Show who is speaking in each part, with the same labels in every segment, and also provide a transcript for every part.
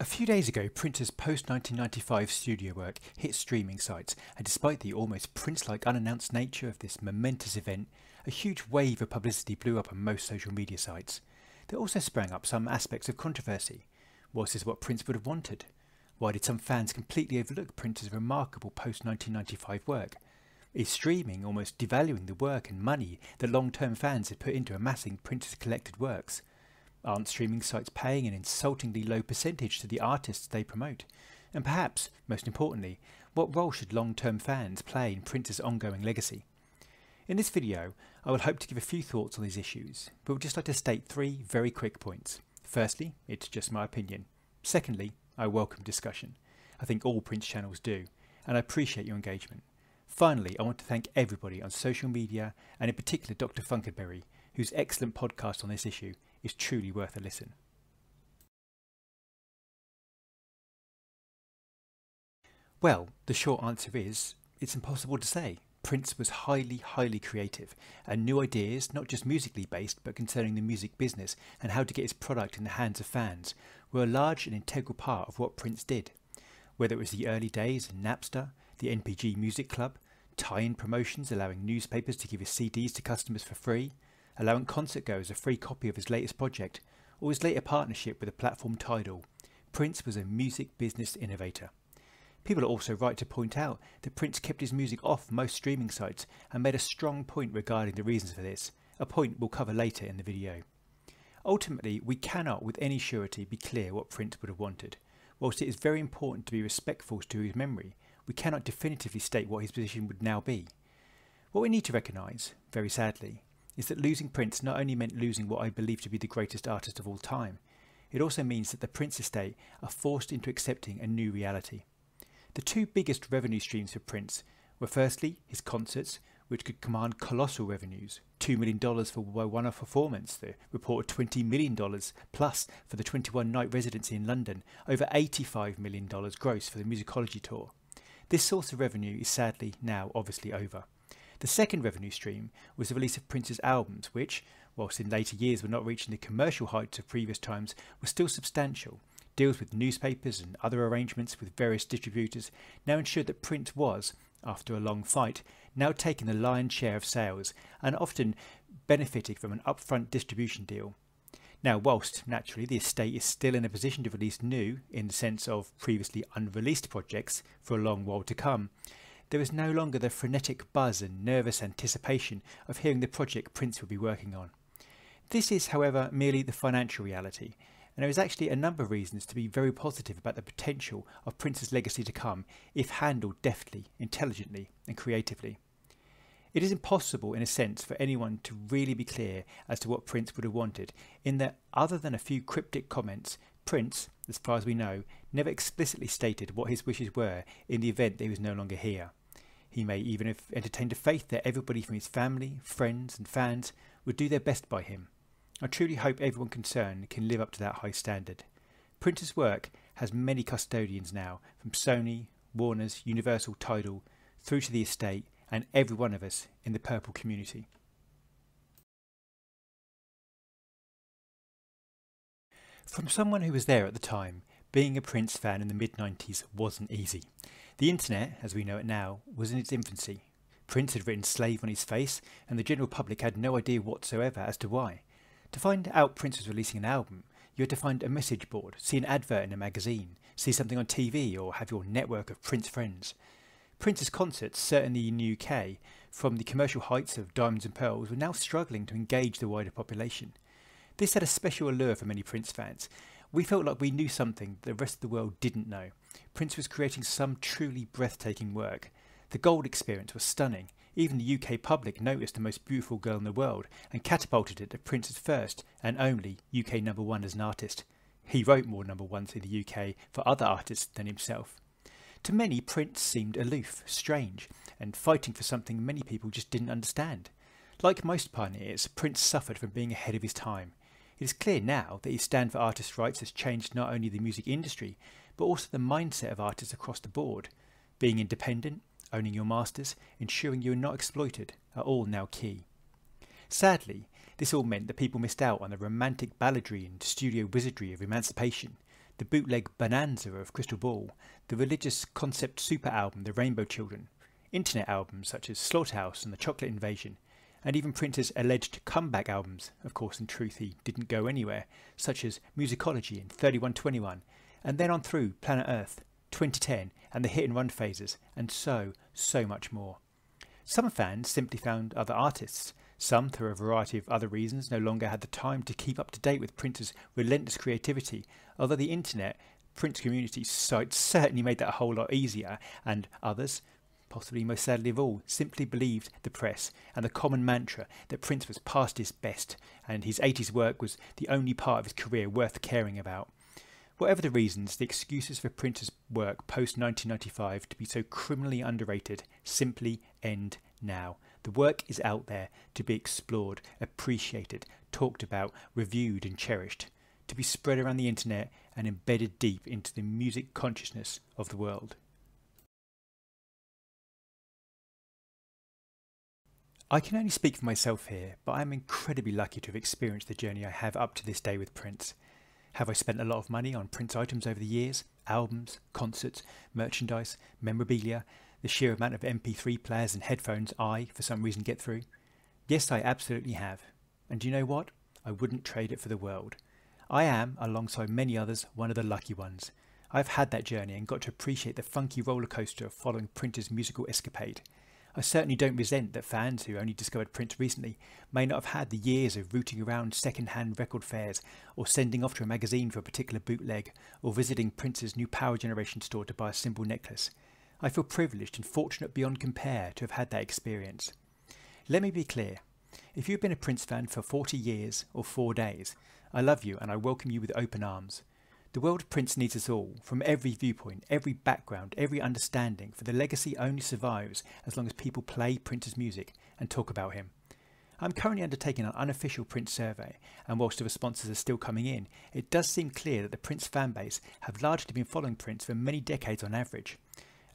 Speaker 1: A few days ago, Prince's post-1995 studio work hit streaming sites, and despite the almost Prince-like unannounced nature of this momentous event, a huge wave of publicity blew up on most social media sites. There also sprang up some aspects of controversy. Was this what Prince would have wanted? Why did some fans completely overlook Prince's remarkable post-1995 work? Is streaming almost devaluing the work and money that long-term fans had put into amassing Prince's collected works? Aren't streaming sites paying an insultingly low percentage to the artists they promote? And perhaps, most importantly, what role should long-term fans play in Prince's ongoing legacy? In this video, I will hope to give a few thoughts on these issues, but would just like to state three very quick points. Firstly, it's just my opinion. Secondly, I welcome discussion. I think all Prince channels do, and I appreciate your engagement. Finally, I want to thank everybody on social media, and in particular Dr. Funkenberry, whose excellent podcast on this issue is truly worth a listen. Well, the short answer is, it's impossible to say. Prince was highly creative, and new ideas, not just musically based, but concerning the music business and how to get his product in the hands of fans, were a large and integral part of what Prince did. Whether it was the early days in Napster, the NPG Music Club, tie-in promotions allowing newspapers to give his CDs to customers for free, allowing concertgoers a free copy of his latest project, or his later partnership with the platform Tidal, Prince was a music business innovator. People are also right to point out that Prince kept his music off most streaming sites and made a strong point regarding the reasons for this, a point we'll cover later in the video. Ultimately, we cannot with any surety be clear what Prince would have wanted. Whilst it is very important to be respectful to his memory, we cannot definitively state what his position would now be. What we need to recognise, very sadly, is that losing Prince not only meant losing what I believe to be the greatest artist of all time, it also means that the Prince estate are forced into accepting a new reality. The two biggest revenue streams for Prince were firstly his concerts, which could command colossal revenues, $2 million for one-off performance, the reported $20 million plus for the 21-night residency in London, over $85 million gross for the Musicology tour. This source of revenue is sadly now obviously over. The second revenue stream was the release of Prince's albums, which, whilst in later years were not reaching the commercial heights of previous times, were still substantial. Deals with newspapers and other arrangements with various distributors now ensured that Prince was, after a long fight, now taking the lion's share of sales and often benefiting from an upfront distribution deal. Now, whilst naturally the estate is still in a position to release new, in the sense of previously unreleased projects, for a long while to come, there is no longer the frenetic buzz and nervous anticipation of hearing the project Prince will be working on. This is, however, merely the financial reality, and there is actually a number of reasons to be very positive about the potential of Prince's legacy to come if handled deftly, intelligently and creatively. It is impossible in a sense for anyone to really be clear as to what Prince would have wanted, in that other than a few cryptic comments, Prince, as far as we know, never explicitly stated what his wishes were in the event that he was no longer here. He may even have entertained a faith that everybody from his family, friends and fans would do their best by him. I truly hope everyone concerned can live up to that high standard. Prince's work has many custodians now, from Sony, Warner's, Universal, Tidal, through to the estate and every one of us in the Purple community. From someone who was there at the time, being a Prince fan in the mid-90s wasn't easy. The internet, as we know it now, was in its infancy. Prince had written slave on his face, and the general public had no idea whatsoever as to why. To find out Prince was releasing an album, you had to find a message board, see an advert in a magazine, see something on TV, or have your network of Prince friends. Prince's concerts, certainly in the UK, from the commercial heights of Diamonds and Pearls, were now struggling to engage the wider population. This had a special allure for many Prince fans. We felt like we knew something the rest of the world didn't know. Prince was creating some truly breathtaking work. The Gold experience was stunning. Even the UK public noticed the most beautiful girl in the world and catapulted it to Prince's first and only UK #1 as an artist. He wrote more #1s in the UK for other artists than himself. To many, Prince seemed aloof, strange, and fighting for something many people just didn't understand. Like most pioneers, Prince suffered from being ahead of his time. It is clear now that his stand for artists' rights has changed not only the music industry, but also the mindset of artists across the board. Being independent, owning your masters, ensuring you are not exploited, are all now key. Sadly, this all meant that people missed out on the romantic balladry and studio wizardry of emancipation, the bootleg bonanza of Crystal Ball, the religious concept super album The Rainbow Children, internet albums such as Slaughterhouse and The Chocolate Invasion, and even Prince's alleged comeback albums. Of course, in truth, he didn't go anywhere, such as Musicology and 3121, and then on through Planet Earth, 2010, and the hit and run phases, and so much more. Some fans simply found other artists. Some, through a variety of other reasons, no longer had the time to keep up to date with Prince's relentless creativity, although the internet, Prince community sites certainly made that a whole lot easier, and others, possibly most sadly of all, simply believed the press and the common mantra that Prince was past his best and his 80s work was the only part of his career worth caring about. Whatever the reasons, the excuses for Prince's work post-1995 to be so criminally underrated simply end now. The work is out there to be explored, appreciated, talked about, reviewed and cherished, to be spread around the internet and embedded deep into the music consciousness of the world. I can only speak for myself here, but I am incredibly lucky to have experienced the journey I have up to this day with Prince. Have I spent a lot of money on Prince items over the years? Albums, concerts, merchandise, memorabilia, the sheer amount of MP3 players and headphones I, for some reason, get through? Yes, I absolutely have. And do you know what? I wouldn't trade it for the world. I am, alongside many others, one of the lucky ones. I've had that journey and got to appreciate the funky roller coaster of following Prince's musical escapade. I certainly don't resent that fans who only discovered Prince recently may not have had the years of rooting around second-hand record fairs, or sending off to a magazine for a particular bootleg, or visiting Prince's new Power Generation store to buy a symbol necklace. I feel privileged and fortunate beyond compare to have had that experience. Let me be clear. If you've been a Prince fan for 40 years or 4 days, I love you and I welcome you with open arms. The world of Prince needs us all, from every viewpoint, every background, every understanding, for the legacy only survives as long as people play Prince's music and talk about him. I'm currently undertaking an unofficial Prince survey, and whilst the responses are still coming in, it does seem clear that the Prince fanbase have largely been following Prince for many decades on average.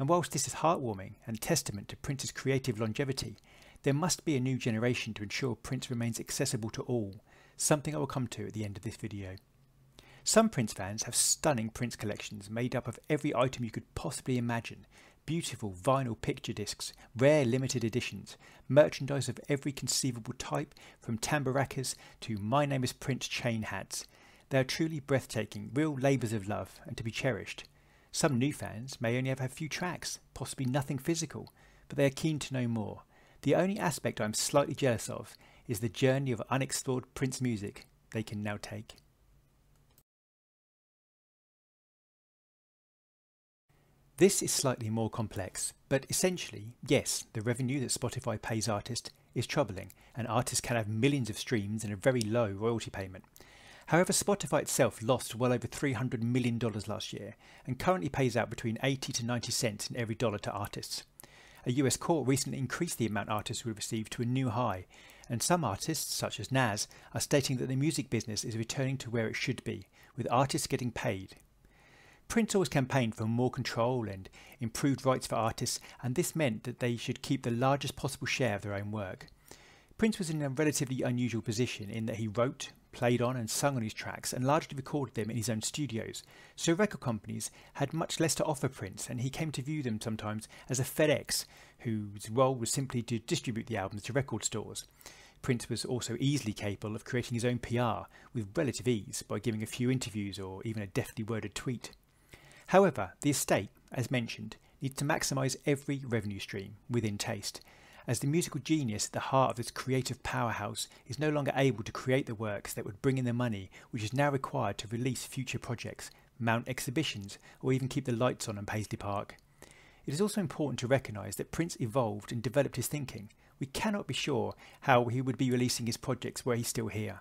Speaker 1: And whilst this is heartwarming and testament to Prince's creative longevity, there must be a new generation to ensure Prince remains accessible to all, something I will come to at the end of this video. Some Prince fans have stunning Prince collections made up of every item you could possibly imagine. Beautiful vinyl picture discs, rare limited editions, merchandise of every conceivable type, from tambaracas to My Name is Prince chain hats. They are truly breathtaking, real labours of love and to be cherished. Some new fans may only have a few tracks, possibly nothing physical, but they are keen to know more. The only aspect I am slightly jealous of is the journey of unexplored Prince music they can now take. This is slightly more complex, but essentially, yes, the revenue that Spotify pays artists is troubling, and artists can have millions of streams and a very low royalty payment. However, Spotify itself lost well over $300 million last year, and currently pays out between 80 to 90 cents in every dollar to artists. A US court recently increased the amount artists will receive to a new high, and some artists, such as Nas, are stating that the music business is returning to where it should be, with artists getting paid. Prince always campaigned for more control and improved rights for artists, and this meant that they should keep the largest possible share of their own work. Prince was in a relatively unusual position in that he wrote, played on and sung on his tracks and largely recorded them in his own studios, so record companies had much less to offer Prince, and he came to view them sometimes as a FedEx whose role was simply to distribute the albums to record stores. Prince was also easily capable of creating his own PR with relative ease by giving a few interviews or even a deftly worded tweet. However, the estate, as mentioned, needs to maximise every revenue stream within taste, as the musical genius at the heart of this creative powerhouse is no longer able to create the works that would bring in the money which is now required to release future projects, mount exhibitions, or even keep the lights on Paisley Park. It is also important to recognise that Prince evolved and developed his thinking. We cannot be sure how he would be releasing his projects were he still here.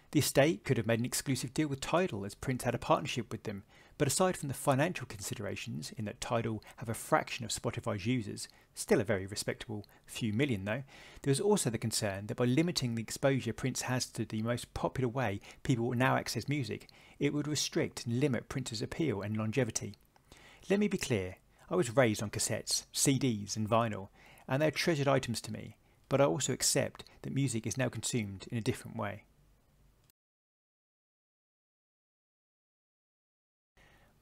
Speaker 1: The estate could have made an exclusive deal with Tidal, as Prince had a partnership with them, but aside from the financial considerations, in that Tidal have a fraction of Spotify's users, still a very respectable few million though, there was also the concern that by limiting the exposure Prince has to the most popular way people will now access music, it would restrict and limit Prince's appeal and longevity. Let me be clear, I was raised on cassettes, CDs and vinyl, and they are treasured items to me, but I also accept that music is now consumed in a different way.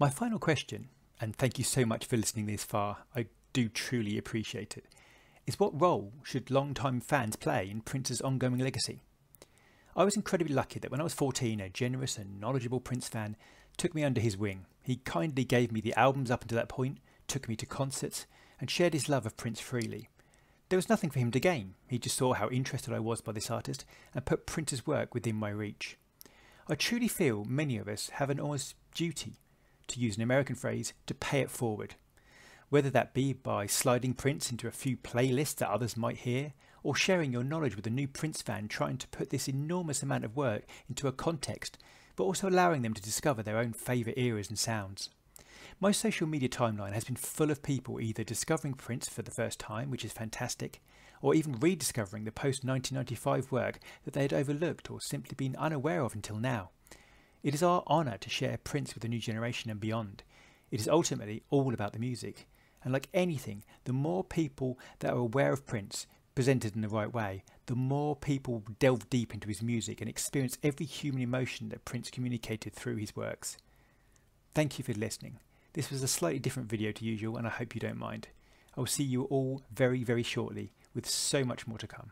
Speaker 1: My final question, and thank you so much for listening this far, I do truly appreciate it, is what role should long-time fans play in Prince's ongoing legacy? I was incredibly lucky that when I was 14, a generous and knowledgeable Prince fan took me under his wing. He kindly gave me the albums up until that point, took me to concerts, and shared his love of Prince freely. There was nothing for him to gain. He just saw how interested I was by this artist and put Prince's work within my reach. I truly feel many of us have an almost duty, to use an American phrase, to pay it forward. Whether that be by sliding Prince into a few playlists that others might hear, or sharing your knowledge with a new Prince fan trying to put this enormous amount of work into a context, but also allowing them to discover their own favourite eras and sounds. My social media timeline has been full of people either discovering Prince for the first time, which is fantastic, or even rediscovering the post-1995 work that they had overlooked or simply been unaware of until now. It is our honour to share Prince with the new generation and beyond. It is ultimately all about the music, and like anything, the more people that are aware of Prince, presented in the right way, the more people delve deep into his music and experience every human emotion that Prince communicated through his works. Thank you for listening. This was a slightly different video to usual, and I hope you don't mind. I will see you all very, very shortly with so much more to come.